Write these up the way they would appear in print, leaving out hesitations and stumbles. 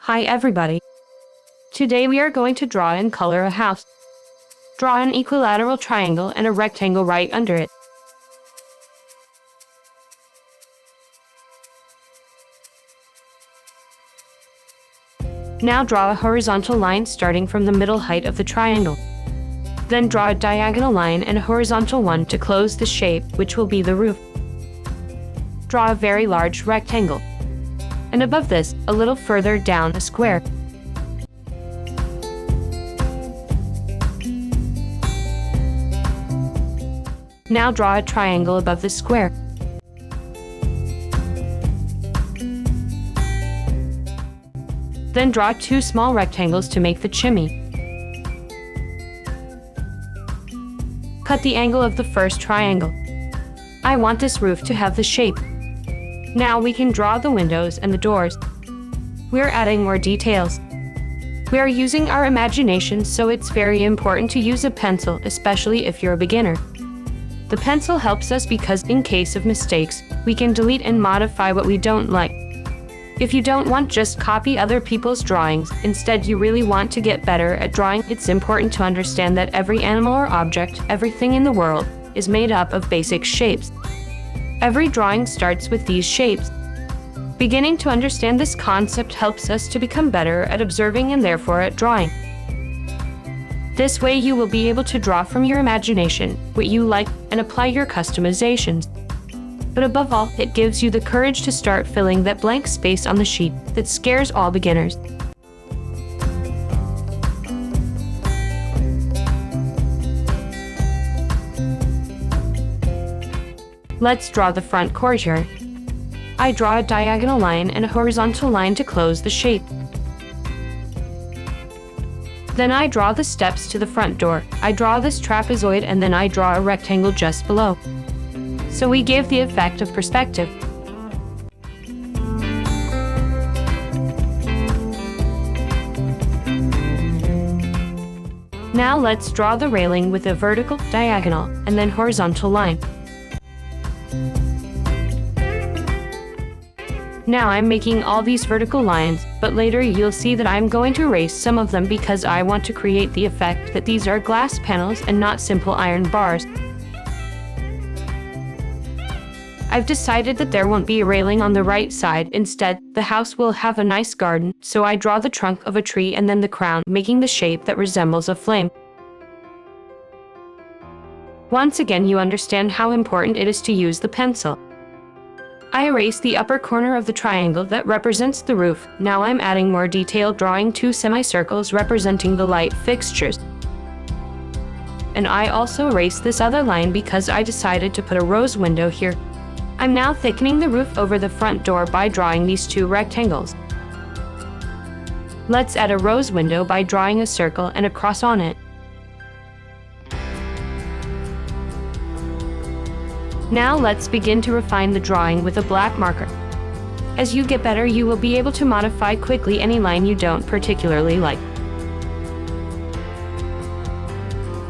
Hi everybody. Today we are going to draw and color a house. Draw an equilateral triangle and a rectangle right under it. Now draw a horizontal line starting from the middle height of the triangle. Then draw a diagonal line and a horizontal one to close the shape, which will be the roof. Draw a very large rectangle. And above this, a little further down, a square. Now draw a triangle above the square. Then draw two small rectangles to make the chimney. Cut the angle of the first triangle. I want this roof to have the shape. Now we can draw the windows and the doors. We're adding more details. We are using our imagination, so it's very important to use a pencil, especially if you're a beginner. The pencil helps us because in case of mistakes, we can delete and modify what we don't like. If you don't want just copy other people's drawings, instead you really want to get better at drawing, it's important to understand that every animal or object, everything in the world, is made up of basic shapes. Every drawing starts with these shapes. Beginning to understand this concept helps us to become better at observing and therefore at drawing. This way you will be able to draw from your imagination what you like and apply your customizations. But above all, it gives you the courage to start filling that blank space on the sheet that scares all beginners. Let's draw the front courtyard. I draw a diagonal line and a horizontal line to close the shape. Then I draw the steps to the front door. I draw this trapezoid and then I draw a rectangle just below. So we give the effect of perspective. Now let's draw the railing with a vertical, diagonal, and then horizontal line. Now I'm making all these vertical lines, but later you'll see that I'm going to erase some of them because I want to create the effect that these are glass panels and not simple iron bars. I've decided that there won't be a railing on the right side. Instead, the house will have a nice garden, so I draw the trunk of a tree and then the crown, making the shape that resembles a flame. Once again, you understand how important it is to use the pencil. I erase the upper corner of the triangle that represents the roof. Now I'm adding more detail, drawing two semicircles representing the light fixtures. And I also erase this other line because I decided to put a rose window here. I'm now thickening the roof over the front door by drawing these two rectangles. Let's add a rose window by drawing a circle and a cross on it. Now let's begin to refine the drawing with a black marker. As you get better, you will be able to modify quickly any line you don't particularly like.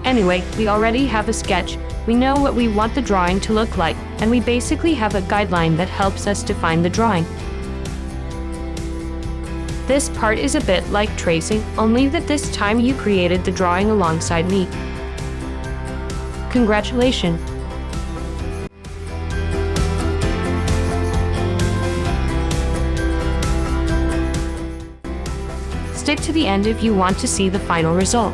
Anyway, we already have a sketch. We know what we want the drawing to look like, and we basically have a guideline that helps us define the drawing. This part is a bit like tracing, only that this time you created the drawing alongside me. Congratulations! Stick to the end if you want to see the final result.